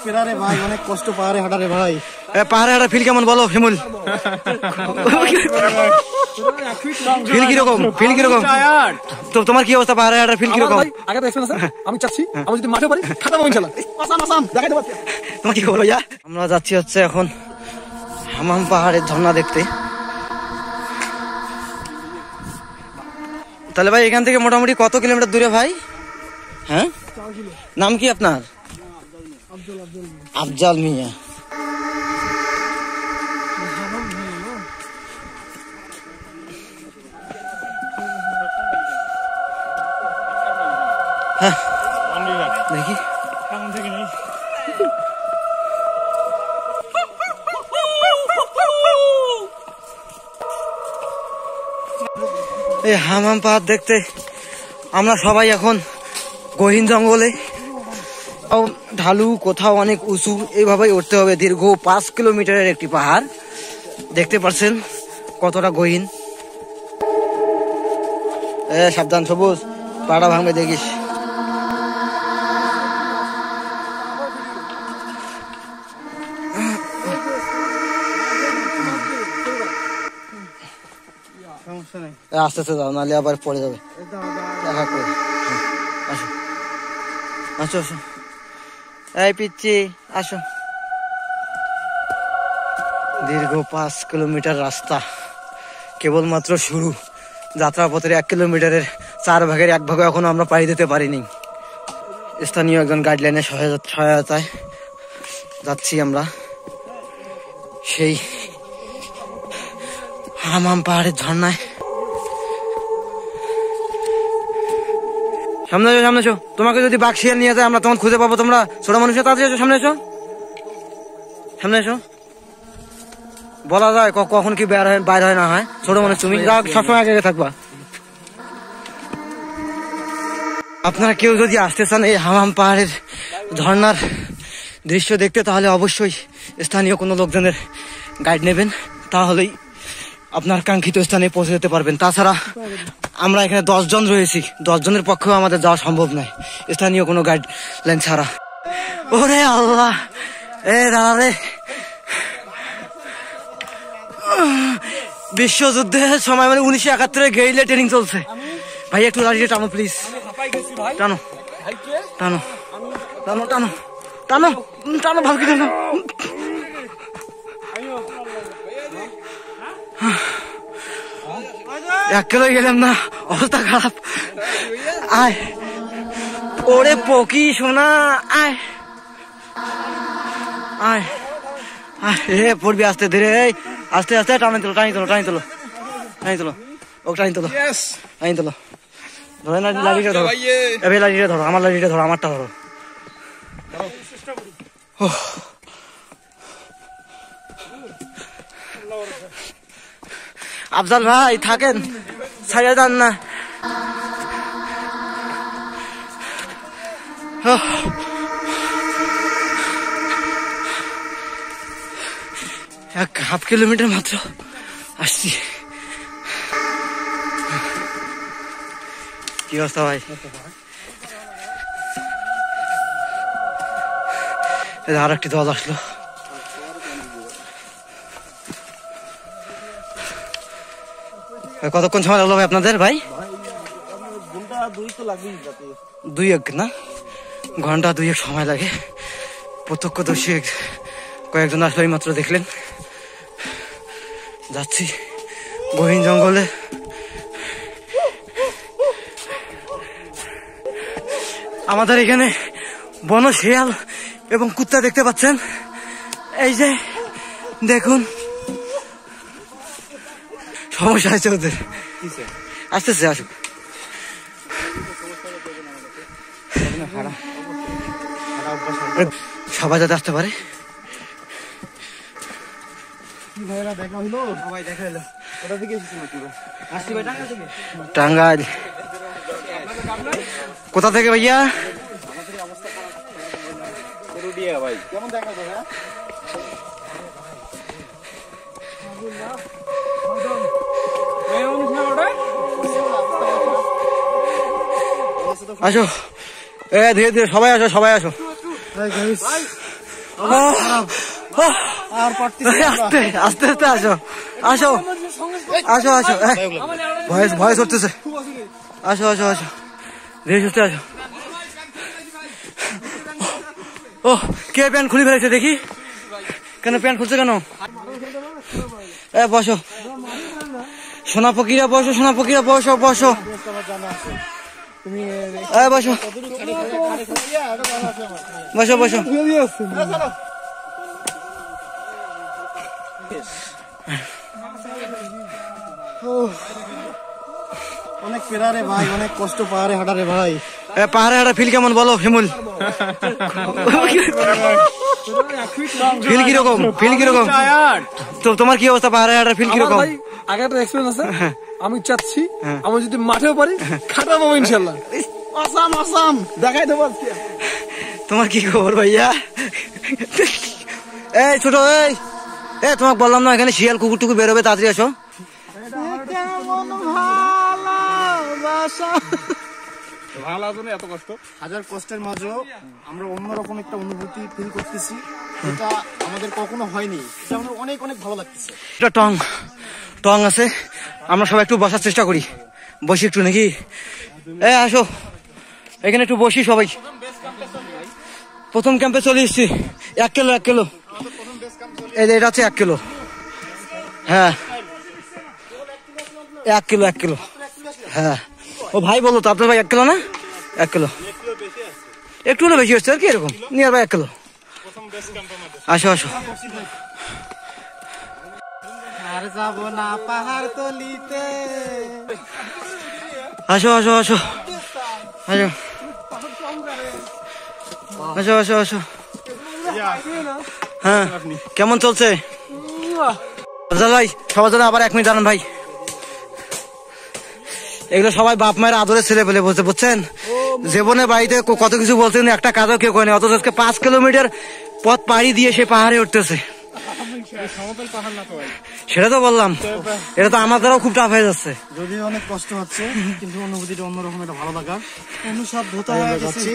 পেরারে ভাই, অনেক কষ্ট পাহাড়ে হাঁটারে ভাই। পাহাড়ে হাঁটা ফিল কেমন বলো শিমুল? ফিল কিরকম? ফিল কিরকম? তো তোমার কি অবস্থা পাহাড়ে হাঁটার ফিল কিরকম? আগে তো এক্সপেরিয়েন্স আছে, আমি চাচ্ছি আমি যদি মাঠে পারি খাতাম ইনশাআল্লাহ। আসাম দেখাই দেব। তোমার কি খবর ভাইয়া? আমরা যাচ্ছি হচ্ছে এখন হামাম পাহাড়ের ঝর্ণা দেখতে। তাহলে ভাই এখান থেকে মোটামুটি কত কিলোমিটার দূরে ভাই? হ্যাঁ, নাম কি আপনার? আফজাল মিয়া। হ্যাঁ দেখি এই হামাম পাহাড় দেখতে আমরা সবাই এখন গহীন জঙ্গলে, ঢালু কোথাও অনেক উঁচু, এইভাবেই উঠতে হবে। দীর্ঘ 5 কিলোমিটারের একটি পাহাড়, দেখতে পাচ্ছেন কতটা গহীন। সাবধান সবুজ, পাড়া ভাঙবে দেখিস। আস্তে আস্তে যাও, নাহলে আবার পড়ে যাবে। দেখা করে আসো আসো আসো, এই পিচ্ছি আসো। দীর্ঘ 5 কিলোমিটার রাস্তা, কেবলমাত্র শুরু। যাত্রাপথের 1 কিলোমিটারের 4 ভাগের 1 ভাগও এখনো আমরা পাড়ি দিতে পারিনি। স্থানীয় একজন গাইডলাইনের সহায়তায় যাচ্ছি আমরা সেই হামাম পাহাড়ের ঝর্ণায়। সামনে এসো, সামনে এসো। তোমাকে যদি বাঘ শিয়াল নিয়ে যায় আমরা তখন খুঁজে পাবো। তোমরা ছোট মানুষের তাড়াতাড়ি এসো, সামনে এসো, সামনে এসো। বলা যায় কখন কি বাইর হয় না হয়। ছোট মানুষ তুমি সবসময় আগে থাকবা। আপনারা কেউ যদি আসতে চান এই হামাম পাহাড়ের ঝর্ণার দৃশ্য দেখতে, তাহলে অবশ্যই স্থানীয় কোনো লোকজনের গাইড নেবেন, তাহলেই আপনার কাঙ্ক্ষিত স্থানে পৌঁছে যেতে পারবেন। তাছাড়া আমরা এখানে 10 জন রয়েছি, 10 জনের পক্ষেও আমাদের যাওয়া সম্ভব নয় স্থানীয় কোনো গাইডলাইন ছাড়া। ওরে আল্লাহ, দাদা রে, বিশ্বযুদ্ধের সময় মানে 1971 গেরিলা ট্রেনিং চলছে। ভাই একটু লাঠিটা টানো প্লিজ, টানো টানো টানো টানো টানো টানো, ভালো কি টানো। একেবারে গেলাম না, অবস্থা খারাপ। আয় ওরে পকি সোনা, আয় আয় আয়, পড়বি আস্তে ধীরে, আস্তে আস্তে টানি তোলো টানি তোলো টানি তোলো টানি তোলো, ও টানি তোলো টানি তোলো। ধরে না, লাঠিটা ধরো, এবার লাঠিটা ধরো, আমার লাঠিটা ধরো, আমারটা ধরো। আফজাল ভাই থাকেন, ছাড়িয়ে দেন না। ½ কিলোমিটার মাত্র আসছি। কি অবস্থা ভাই? আর একটি দল আসলো। কতক্ষণ সময় লাগলো ভাই আপনাদের? ভাই ঘন্টা 2 তো লাগবেই, 2-1 না, ঘন্টা 2-1 সময় লাগে। প্রত্যক্ষদর্শী কয়েকজন আসলো, এই মাত্র দেখলেন। যাচ্ছি গহীন জঙ্গলে। আমাদের এখানে বন শিয়াল এবং কুত্তা দেখতে পাচ্ছেন, এই যে দেখুন। সমস্যা হয়েছে ওদের, আসতেছে, আসুক। সবাই যাতে আসতে পারে। টাঙ্গাইল। কোথা থেকে ভাইয়া? আসো, ধীরে ধীরে সবাই আসো, সবাই আসো। আস্তে আস্তে আস্তে আসো আসো আসো আসো ভয়েস ভয়েস উঠতেছে আসো আসো আসো ধীরে সুস্থে আসো ও কে প্যান্ট খুলে ফেলেছে দেখি কেন প্যান্ট খুলছে কেন বসো সোনা ফকিরা বসো সোনা ফকিরা বসো বসো বসো বসো বসো অনেক পেরা রে ভাই, অনেক কষ্ট পাহাড়ে হাঁটা রে ভাই। পাহাড়ে হাঁটা ফিল কেমন বলো হিমুল? ফিল কিরকম? ফিল কিরকম? তো তোমার কি অবস্থা পাহাড়ে হাঁটার ফিল কিরকম? আগে একটা এক্সপিরিয়েন্স আছে, আমি চাচ্ছি আমি যদি মাঠেও পারি খাটাবো ইনশাল্লাহ। আসাম আসাম দেখাই দেবো আজকে। তোমার কি খবর ভাইয়া? এই ছোট এই তোমাকে বললাম না এখানে শিয়াল কুকুর টুকুর বেরোবে, তাড়াতাড়ি আসো। এত কষ্ট, হাজার কষ্টের মাঝেও আমরা অন্যরকম একটা অনুভূতি ফিল করতেছি, এটা আমাদের কখনো হয়নি, এটা আমাদের অনেক অনেক ভালো লাগতেছে। এটা টং টং আছে, আমরা সবাই একটু বসার চেষ্টা করি, বসি একটু নাকি? আসো এখানে একটু বসি সবাই। প্রথম ক্যাম্পে চলে এসছি। 1 কিলো 1 কিলো এটা হচ্ছে 1 কিলো। হ্যাঁ 1 কিলো 1 কিলো। হ্যাঁ ও ভাই বলো তো আপনার ভাই 1 কিলো না? 1 কিলো একটু হলে বেশি হচ্ছে আর কি, এরকম নিয়ার ভাই 1 কিলো। আসো আসো আর যাবো না পাহাড় তলিতে। আসো আসো আসো আসো আসো আসো আসো। হ্যাঁ কেমন চলছে ভাই? সবার জন্য আবার 1 মিনিট দাঁড়ান ভাই। এগুলো সবাই বাপ মায়ের আদরের ছেলে পেলে বলছে, বুঝছেন? জীবনে বাড়িতে কত কিছু বলছেন, একটা কাজও কেউ করেনি, অথচ আজকে 5 কিলোমিটার পথ পাড়ি দিয়ে সে পাহাড়ে উঠতেছে। সেটা তো বললাম, এটা তো আমার দ্বারাও খুব টাফ হয়ে যাচ্ছে। যদিও অনেক কষ্ট হচ্ছে কিন্তু অনুভূতিটা অন্যরকম, একটা ভালো লাগা অনুসব ধোতা হয়ে যাচ্ছে।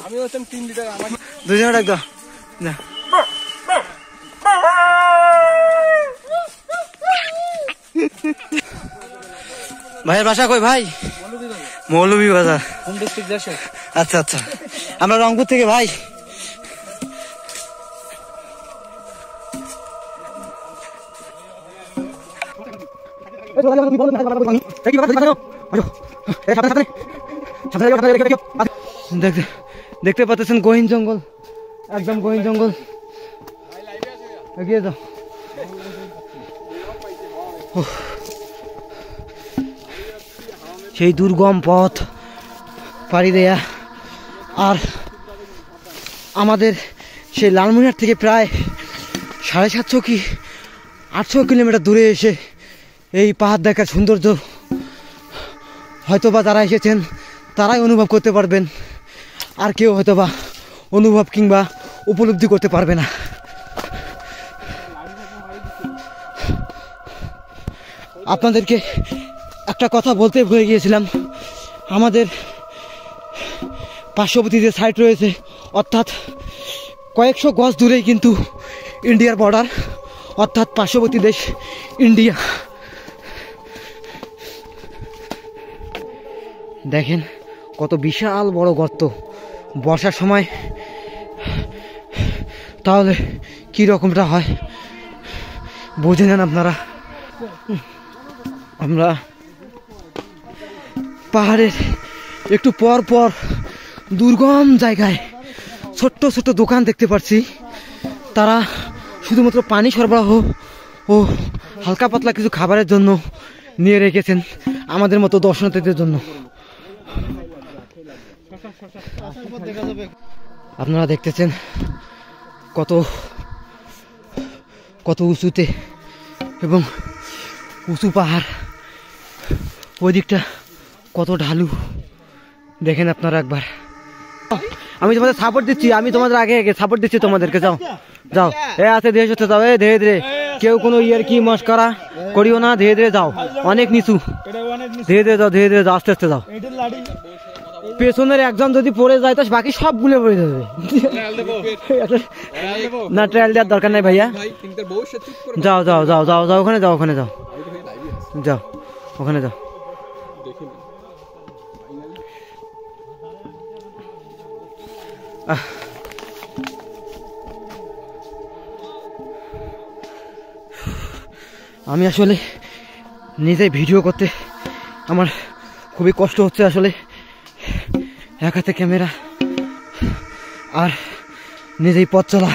আমি হচ্ছেন 3 লিটার, আমার দুজনে ডাক দাও না। ভাইয়ের বাসা কই ভাই? মৌলভী বাজার। আচ্ছা আচ্ছা, আমরা রংপুর থেকে ভাই। দেখতে পাচ্ছেন গহীন জঙ্গল, একদম গহীন জঙ্গল। এগিয়ে যাও। সেই দুর্গম পথ পাড়ি দেয়া, আর আমাদের সেই লালমনিরহাট থেকে প্রায় 750 কি 800 কিলোমিটার দূরে এসে এই পাহাড় দেখার সৌন্দর্য হয়তোবা যারা এসেছেন তারাই অনুভব করতে পারবেন, আর কেউ হয়তোবা অনুভব কিংবা উপলব্ধি করতে পারবে না। আপনাদেরকে একটা কথা বলতে ভুলে গিয়েছিলাম, আমাদের পার্শ্ববর্তী যে সাইট রয়েছে, অর্থাৎ কয়েকশো গজ দূরেই কিন্তু ইন্ডিয়ার বর্ডার, অর্থাৎ পার্শ্ববর্তী দেশ ইন্ডিয়া। দেখেন কত বিশাল বড় গর্ত, বর্ষার সময় তাহলে কি রকমটা হয় বুঝে নেন আপনারা। আমরা পাহাড়ের একটু পর পর দুর্গম জায়গায় ছোট্ট ছোট্ট দোকান দেখতে পাচ্ছি, তারা শুধুমাত্র পানি সরবরাহ ও হালকা পাতলা কিছু খাবারের জন্য নিয়ে রেখেছেন আমাদের মতো দর্শনার্থীদের জন্য। আপনারা দেখতেছেন কত কত উঁচুতে এবং উঁচু পাহাড়, ওই দিকটা কত ঢালু দেখেন আপনারা একবার। আমি তোমাদের সাপোর্ট দিচ্ছি, আমি তোমাদের আগে আগে সাপোর্ট দিচ্ছি তোমাদেরকে। যাও যাও, আছে ধীরে সুস্থে যাও, ধীরে ধীরে, কেউ কোনো ইয়ার কি মস্করা করিও না, ধীরে ধীরে যাও, অনেক নিচু, ধীরে ধীরে যাও, ধীরে ধীরে যাও, আস্তে আস্তে যাও। পেছনের একজন যদি পড়ে যায় তো বাকি সবগুলো পড়ে যাবে। না ট্রায়াল দেওয়ার দরকার নাই ভাইয়া, যাও যাও যাও যাও যাও ওখানে যাও, ওখানে যাও যাও ওখানে যাও। আমি আসলে নিজে ভিডিও করতে আমার খুবই কষ্ট হচ্ছে আসলে, এক হাতে ক্যামেরা আর নিজেই পথ চলা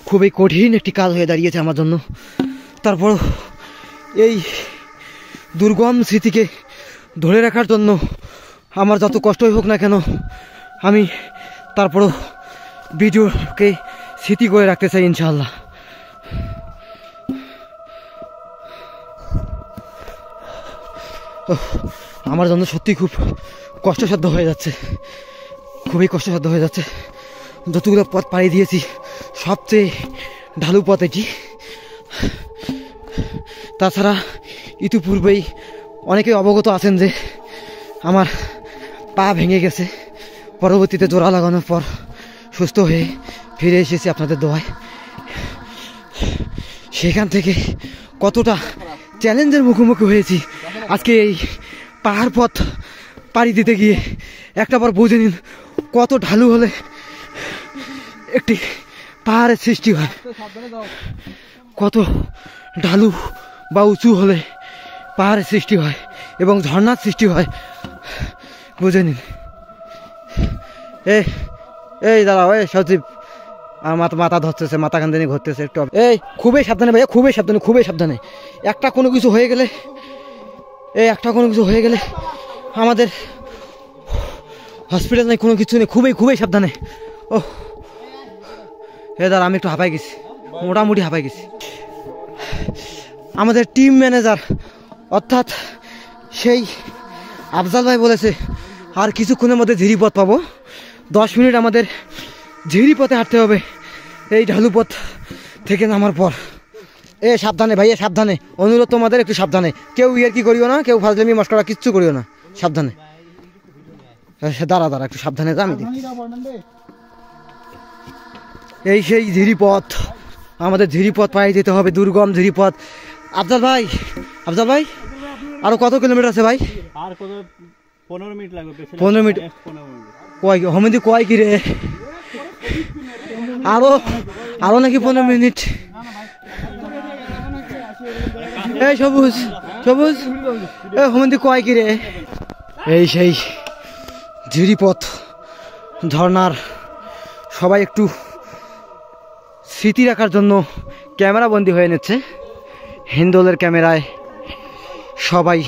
খুবই কঠিন একটি কাজ হয়ে দাঁড়িয়েছে আমার জন্য। তারপর এই দুর্গম স্মৃতিকে ধরে রাখার জন্য আমার যত কষ্টই হোক না কেন আমি তারপরও ভিডিওকে স্মৃতি করে রাখতে চাই ইনশাআল্লাহ। আমার জন্য সত্যি খুব কষ্টসাধ্য হয়ে যাচ্ছে, খুবই কষ্টসাধ্য হয়ে যাচ্ছে। যতগুলো পথ পাড়ি দিয়েছি সবচেয়ে ঢালু পথ এটি। তাছাড়া ইতিপূর্বেই অনেকে অবগত আছেন যে আমার পা ভেঙে গেছে, পরবর্তীতে জোড়া লাগানোর পর সুস্থ হয়ে ফিরে এসেছি আপনাদের দোয়ায়। সেখান থেকে কতটা চ্যালেঞ্জের মুখোমুখি হয়েছি আজকে এই পাহাড় পথ পাড়ি দিতে গিয়ে। একটা বার বুঝে নিন কত ঢালু হলে একটি পাহাড়ের সৃষ্টি হয়, কত ঢালু বা উঁচু হলে পাহাড়ের সৃষ্টি হয় এবং ঝর্ণার সৃষ্টি হয়, বুঝে নিন। এই দাঁড়াও, এই সজীব আর মাথা ধরতেছে, মাথা কান্দানি ঘুরতেছে একটু। এই খুবই সাবধানে ভাইয়া, খুবই সাবধানে, খুবই সাবধানে। একটা কোনো কিছু হয়ে গেলে আমাদের হসপিটাল নেই, কোনো কিছু নেই, খুবই খুবই সাবধানে। ও দাঁড়া, আমি একটু হাঁপাই গেছি, মোটামুটি হাঁপাই গেছি। আমাদের টিম ম্যানেজার অর্থাৎ সেই আফজাল ভাই বলেছে আর কিছুক্ষণের মধ্যে ঝিরি পথ পাবো। 10 মিনিট আমাদের ঝিরি পথে হাঁটতে হবে এই ঢালু পথ থেকে নামার পর। সাবধানে ভাইয়া, সাবধানে, অনুরোধ তোমাদের একটু সাবধানে। কেউ ইয়ার কি করিও না, কেউ ফাজলামি মস্করা কিচ্ছু করিও না, সাবধানে। দাঁড়া একটু সাবধানে যা, আমি এই সেই ঝিরিপথ, আমাদের ঝিরিপথ পাড়ি দিতে হবে, দুর্গম ঝিরিপথ। আফজাল ভাই আরো কত কিলোমিটার আছে ভাই? আর কত? 15 মিনিট লাগবে। 15 মিনিট কয় হমিদি কয় কি রে? আরো নাকি 15 মিনিট? এই সবুজ হমিদি কয় কি রে? এই সেই ঝিরিপথ, ঝর্ণার। সবাই একটু স্মৃতি রাখার জন্য ক্যামেরা বন্দি হয়ে নিচ্ছে, হিন্দোলের ক্যামেরায় সবাই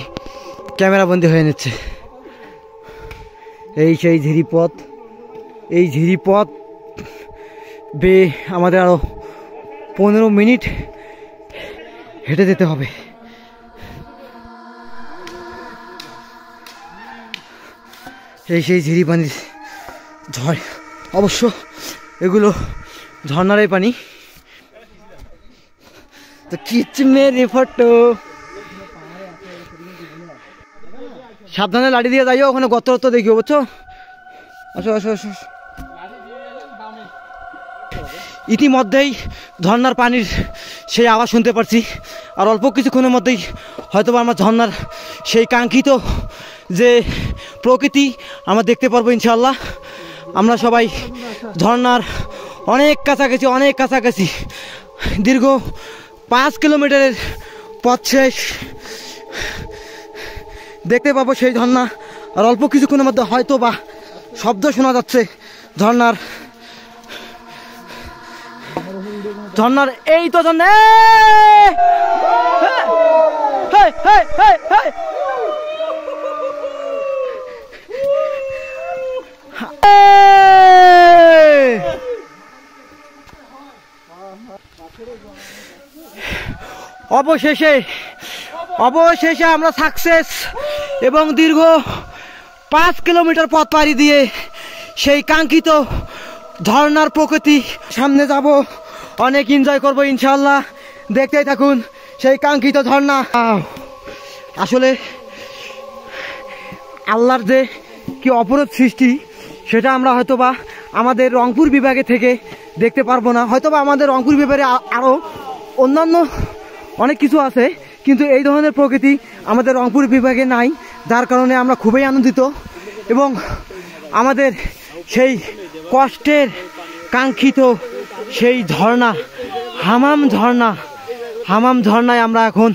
ক্যামেরা বন্দি হয়ে নিচ্ছে। এই সেই ঝিরিপথ, এই ঝিরিপথ বেয়ে আমাদের আরো 15 মিনিট হেঁটে যেতে হবে। এই সেই ঝিরি পানি ঝড়, অবশ্য এগুলো ঝর্ণারই পানি। তো কিচ মেরে ফটো, সাবধানে লাঠি দিয়ে যাইও, ওখানে গত দেখিও, বুঝছো? আসো। ইতিমধ্যেই ঝর্ণার পানির সেই আওয়াজ শুনতে পারছি, আর অল্প কিছুক্ষণের মধ্যেই হয়তো আমার ঝর্ণার সেই কাঙ্ক্ষিত যে প্রকৃতি আমরা দেখতে পারবো ইনশাআল্লাহ। আমরা সবাই ঝর্ণার অনেক কাছাকাছি, দীর্ঘ 5 কিলোমিটারের পথ শেষ, দেখতে পাবো সেই ঝর্ণা। আর অল্প কিছুক্ষণের মধ্যে হয়তো বা শব্দ শোনা যাচ্ছে ঝর্ণার। এই তো ঝর্ণা, অবশেষে আমরা সাকসেস, এবং দীর্ঘ 5 কিলোমিটার পথ পাড়ি দিয়ে সেই কাঙ্ক্ষিত ঝর্ণার প্রকৃতি সামনে যাব, অনেক এনজয় করবো ইনশাআল্লাহ। দেখতেই থাকুন সেই কাঙ্ক্ষিত ঝর্ণা। আসলে আল্লাহর যে কি অপরূপ সৃষ্টি, সেটা আমরা হয়তোবা আমাদের রংপুর বিভাগে থেকে দেখতে পারবো না। হয়তোবা আমাদের রংপুর বিভাগে আরও অন্যান্য অনেক কিছু আছে, কিন্তু এই ধরনের প্রকৃতি আমাদের রংপুর বিভাগে নাই, যার কারণে আমরা খুবই আনন্দিত। এবং আমাদের সেই কষ্টের কাঙ্ক্ষিত সেই ঝর্ণা, হামাম ঝর্ণায় আমরা এখন